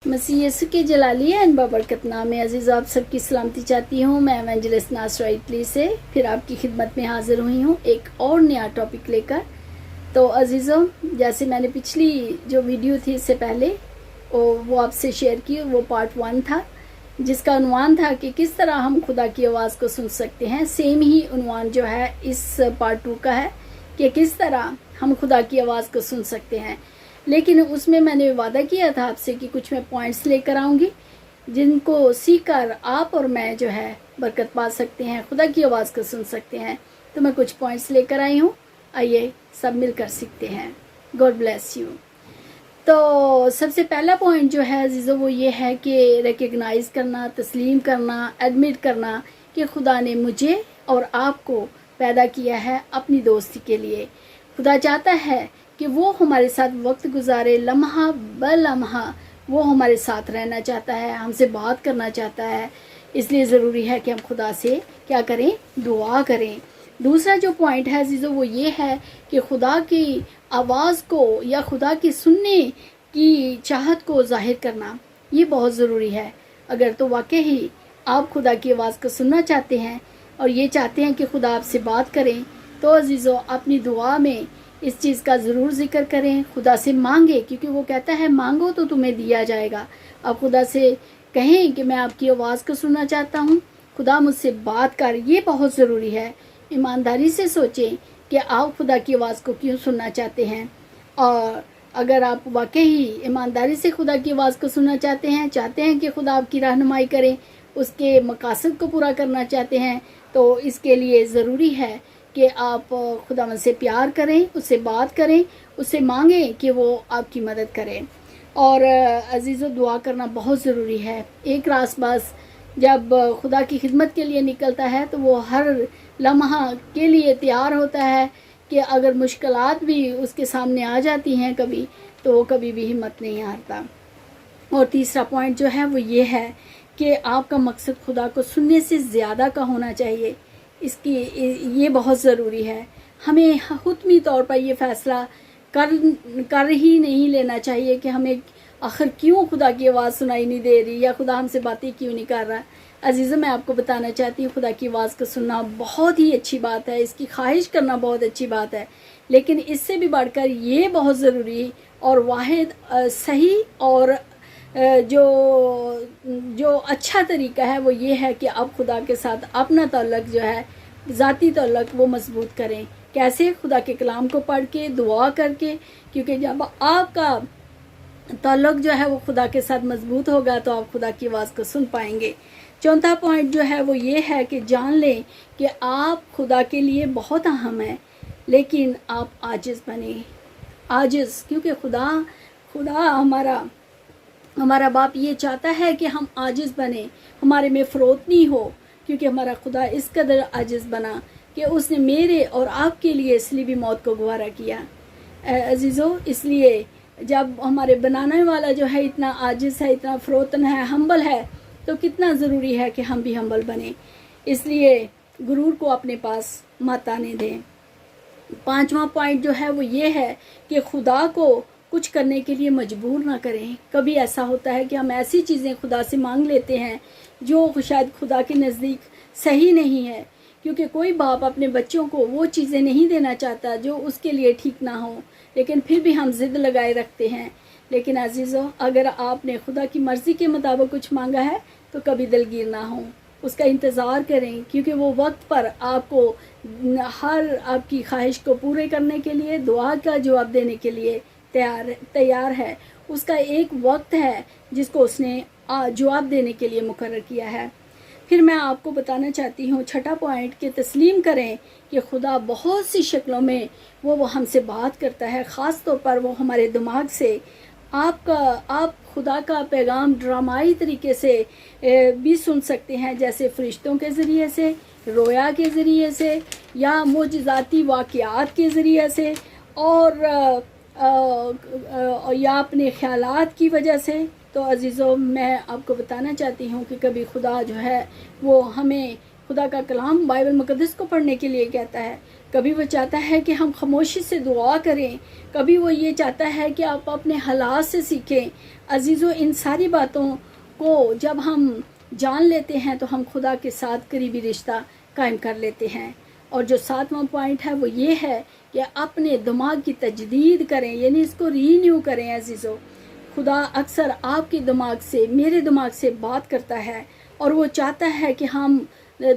मसीह यीशु के जलाली एंड बाबरकत नाम में अजीज़ आप सबकी सलामती चाहती हूँ। मैं एवेंजलिस्ट नासरा इटली से फिर आपकी खिदमत में हाजिर हुई हूँ एक और नया टॉपिक लेकर। तो अजीज़ों, जैसे मैंने पिछली जो वीडियो थी इससे पहले वो आपसे शेयर की, वो पार्ट 1 था जिसका उन्वान था कि किस तरह हम खुदा की आवाज़ को सुन सकते हैं। सेम ही उन्वान जो है इस पार्ट 2 का है कि किस तरह हम खुदा की आवाज़ को सुन सकते हैं। लेकिन उसमें मैंने वादा किया था आपसे कि कुछ मैं पॉइंट्स लेकर आऊँगी जिनको सीखकर आप और मैं जो है बरकत पा सकते हैं, खुदा की आवाज़ को सुन सकते हैं। तो मैं कुछ पॉइंट्स लेकर आई हूँ, आइए सब मिलकर सीखते हैं। God bless you. तो सबसे पहला पॉइंट जो है अजीज़ों वो ये है कि रिकग्नाइज़ करना, तस्लीम करना, एडमिट करना कि खुदा ने मुझे और आपको पैदा किया है अपनी दोस्ती के लिए। खुदा चाहता है कि वो हमारे साथ वक्त गुजारे, लम्हा ब लम्हा वो हमारे साथ रहना चाहता है, हमसे बात करना चाहता है। इसलिए ज़रूरी है कि हम खुदा से क्या करें, दुआ करें। दूसरा जो पॉइंट है अजीज़ों वो ये है कि खुदा की आवाज़ को या खुदा की सुनने की चाहत को ज़ाहिर करना ये बहुत ज़रूरी है। अगर तो वाकई ही आप खुदा की आवाज़ को सुनना चाहते हैं और ये चाहते हैं कि खुदा आपसे बात करें, तो अजीज़ों अपनी दुआ में इस चीज़ का ज़रूर जिक्र करें, खुदा से मांगे, क्योंकि वो कहता है मांगो तो तुम्हें दिया जाएगा। आप खुदा से कहें कि मैं आपकी आवाज़ को सुनना चाहता हूँ, खुदा मुझसे बात कर। ये बहुत ज़रूरी है। ईमानदारी से सोचें कि आप खुदा की आवाज़ को क्यों सुनना चाहते हैं। और अगर आप वाकई ईमानदारी से खुदा की आवाज़ को सुनना चाहते हैं कि खुदा आपकी रहनुमाई करें, उसके मकासद को पूरा करना चाहते हैं, तो इसके लिए ज़रूरी है कि आप खुदा से प्यार करें, उससे बात करें, उससे मांगें कि वो आपकी मदद करें। और अजीज़ों, दुआ करना बहुत ज़रूरी है। एक रासबाज़ जब खुदा की खिदमत के लिए निकलता है तो वो हर लम्हा के लिए तैयार होता है कि अगर मुश्किलात भी उसके सामने आ जाती हैं कभी, तो वो कभी भी हिम्मत नहीं हारता। और तीसरा पॉइंट जो है वो ये है कि आपका मकसद खुदा को सुनने से ज़्यादा का होना चाहिए। ये बहुत ज़रूरी है। हमें हुतमी तौर पर ये फ़ैसला कर ही नहीं लेना चाहिए कि हमें आखिर क्यों खुदा की आवाज़ सुनाई नहीं दे रही या खुदा हमसे बातें क्यों नहीं कर रहा। अजीज़ों, मैं आपको बताना चाहती हूँ खुदा की आवाज़ को सुनना बहुत ही अच्छी बात है, इसकी ख्वाहिश करना बहुत अच्छी बात है, लेकिन इससे भी बढ़कर ये बहुत ज़रूरी और वाहिद सही और जो अच्छा तरीका है वो ये है कि आप खुदा के साथ अपना ताल्लुक़ जो है, ज़ाती ताल्लुक़ वो मजबूत करें। कैसे? खुदा के कलाम को पढ़ के, दुआ करके, क्योंकि जब आपका ताल्लुक़ जो है वो खुदा के साथ मजबूत होगा तो आप खुदा की आवाज़ को सुन पाएंगे। चौथा पॉइंट जो है वो ये है कि जान लें कि आप खुदा के लिए बहुत अहम हैं, लेकिन आप आजिज़ बने। आजिज़, क्योंकि खुदा हमारा बाप ये चाहता है कि हम आजिज़ बने, हमारे में फ़रोतनी हो, क्योंकि हमारा खुदा इस कदर आजिज़ बना कि उसने मेरे और आपके लिए सलीबी मौत को गवारा किया। अजीज़ों, इसलिए जब हमारे बनाने वाला जो है इतना आजिज़ है, इतना फ़रोतन है, हम्बल है, तो कितना ज़रूरी है कि हम भी हम्बल बने। इसलिए गुरूर को अपने पास मत आने दें। पांचवा पॉइंट जो है वो ये है कि खुदा को कुछ करने के लिए मजबूर ना करें। कभी ऐसा होता है कि हम ऐसी चीज़ें खुदा से मांग लेते हैं जो शायद खुदा के नज़दीक सही नहीं है, क्योंकि कोई बाप अपने बच्चों को वो चीज़ें नहीं देना चाहता जो उसके लिए ठीक ना हो, लेकिन फिर भी हम ज़िद लगाए रखते हैं। लेकिन अजीज़ों, अगर आपने खुदा की मर्ज़ी के मुताबिक कुछ मांगा है तो कभी दिलगीर ना हो, उसका इंतज़ार करें, क्योंकि वो वक्त पर आपको हर आपकी ख्वाहिश को पूरे करने के लिए, दुआ का जवाब देने के लिए तैयार है। उसका एक वक्त है जिसको उसने जवाब देने के लिए मुकर्रर किया है। फिर मैं आपको बताना चाहती हूँ छठा पॉइंट कि तस्लीम करें कि खुदा बहुत सी शक्लों में वो हमसे बात करता है, ख़ास तौर पर वो हमारे दिमाग से। आप खुदा का पैगाम ड्रामाई तरीके से भी सुन सकते हैं, जैसे फरिश्तों के ज़रिए से, रोया के ज़रिए से, या मोजज़ाती वाक़यात के ज़रिए से, और या अपने ख़यालात की वजह से। तो अजीज़ों, मैं आपको बताना चाहती हूँ कि कभी खुदा जो है वो हमें خدا کا کلام بائبل مقدس کو پڑھنے کے لیے کہتا ہے، کبھی وہ چاہتا ہے کہ ہم خاموشی سے دعا کریں، کبھی وہ یہ چاہتا ہے کہ آپ اپنے حالات سے سیکھیں۔ عزیزو، ان ساری باتوں کو جب ہم جان لیتے ہیں تو ہم خدا کے ساتھ قریبی رشتہ قائم کر لیتے ہیں۔ اور جو 7واں پوائنٹ ہے وہ یہ ہے کہ اپنے دماغ کی تجدید کریں، یعنی اس کو رینیو کریں۔ عزیزو، خدا اکثر آپ کے دماغ سے، میرے دماغ سے بات کرتا ہے اور وہ چاہتا ہے کہ ہم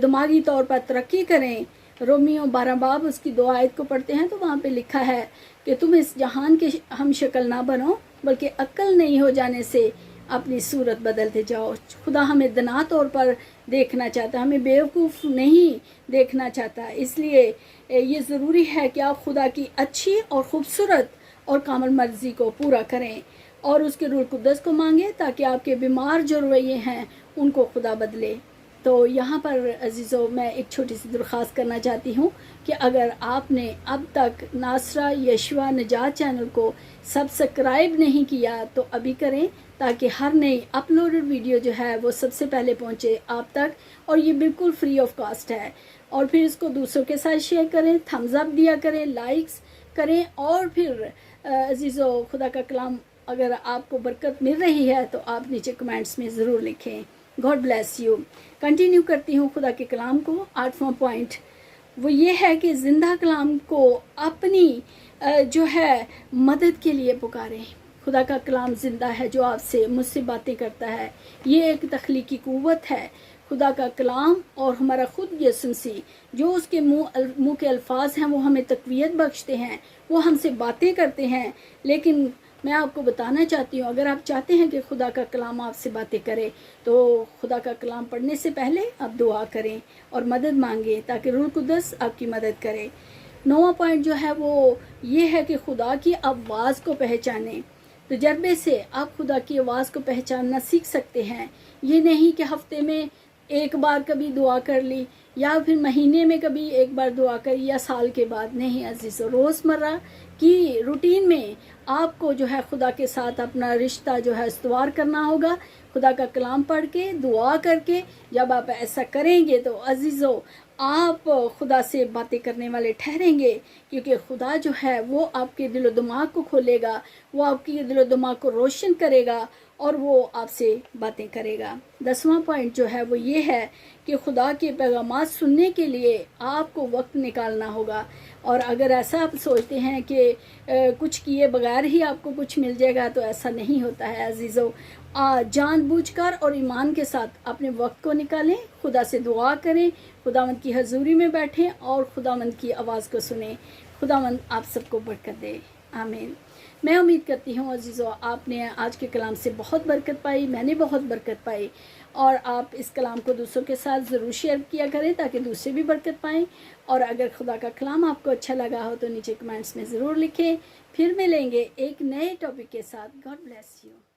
دماغی طور پر ترقی کریں۔ رومیو 12 باب اس کی 2 آیت کو پڑھتے ہیں تو وہاں پہ لکھا ہے کہ تم اس جہان کے ہم شکل نہ بنو، بلکہ عقل نہیں ہو جانے سے اپنی صورت بدلتے جاؤ۔ خدا ہمیں دنا طور پر دیکھنا چاہتا ہے، ہمیں بیوقوف نہیں دیکھنا چاہتا۔ اس لیے یہ ضروری ہے کہ آپ خدا کی اچھی اور خوبصورت اور کامل مرضی کو پورا کریں اور اس کے روح القدس کو مانگیں تاکہ آپ کے بیمار جو رویے ہیں ان کو خدا بدلے۔ تو یہاں پر عزیزو میں ایک چھوٹی سی درخواست کرنا چاہتی ہوں کہ اگر آپ نے اب تک ناصرہ یشوع نجات چینل کو سبسکرائب نہیں کیا تو ابھی کریں، تاکہ ہر نئی اپلوڈڈ ویڈیو جو ہے وہ سب سے پہلے پہنچے آپ تک، اور یہ بالکل فری آف کاسٹ ہے۔ اور پھر اس کو دوسروں کے ساتھ شیئر کریں، تھمز اپ دیا کریں، لائکس کریں، اور پھر عزیزو خدا کا کلام اگر آپ کو برکت مل رہی ہے تو آپ نیچے کمنٹس میں ضرور لکھیں۔ God bless you. کنٹینیو کرتی ہوں خدا کے کلام کو۔ 8واں پوائنٹ وہ یہ ہے کہ زندہ کلام کو اپنی جو ہے مدد کے لیے پکاریں۔ خدا کا کلام زندہ ہے جو آپ سے مجھ سے باتیں کرتا ہے، یہ ایک تخلیقی قوت ہے۔ خدا کا کلام اور ہمارا خود یسوع مسیح جو اس کے منہ کے الفاظ ہیں وہ ہمیں تقویت بخشتے ہیں، وہ ہم سے باتیں کرتے ہیں۔ لیکن میں آپ کو بتانا چاہتی ہوں، اگر آپ چاہتے ہیں کہ خدا کا کلام آپ سے باتیں کرے تو خدا کا کلام پڑھنے سے پہلے آپ دعا کریں اور مدد مانگیں تاکہ روح القدس آپ کی مدد کرے۔ 9واں پوائنٹ جو ہے وہ یہ ہے کہ خدا کی آواز کو پہچانیں۔ تجربے سے آپ خدا کی آواز کو پہچاننا سیکھ سکتے ہیں۔ یہ نہیں کہ ہفتے میں ایک بار کبھی دعا کر لی یا پھر مہینے میں کبھی ایک بار دعا کری یا سال کے بعد، نہیں عزیزو، روزمرہ کی روٹین میں آپ کو جو ہے خدا کے ساتھ اپنا رشتہ جو ہے استوار کرنا ہوگا۔ خدا کا کلام پڑھ کے، دعا کر کے جب آپ ایسا کریں گے تو عزیزو آپ خدا سے باتیں کرنے والے ٹھہریں گے، کیونکہ خدا جو ہے وہ آپ کے دل و دماغ کو کھولے گا، وہ آپ کے دل و دماغ کو روشن کرے گا اور وہ آپ سے باتیں کرے گا۔ 10واں پوائنٹ جو ہے وہ یہ ہے کہ خدا کے پیغامات سننے کے لیے آپ کو وقت نکالنا ہوگا۔ اور اگر ایسا آپ سوچتے ہیں کہ کچھ کیے بغیر ہی آپ کو کچھ مل جائے گا تو ایسا نہیں ہوتا ہے عزیزو۔ جان بوجھ کر اور ایمان کے ساتھ اپنے وقت کو نکالیں، خدا سے دعا کریں، خداوند کی حضوری میں بیٹھیں اور خداوند کی آواز کو سنیں۔ خداوند آپ سب کو برکت دے، آمین۔ میں امید کرتی ہوں عزیزو آپ نے آج کے کلام سے بہت برکت پائی، میں نے بہت برکت پائی، اور آپ اس کلام کو دوسروں کے ساتھ ضرور شیئر کیا کریں تاکہ دوسرے بھی برکت پائیں۔ اور اگر خدا کا کلام آپ کو اچھا لگا ہو تو نیچے کمنٹس میں ضرور لکھیں۔ پھر ملیں گے ایک نئے ٹاپک کے ساتھ۔ God bless you.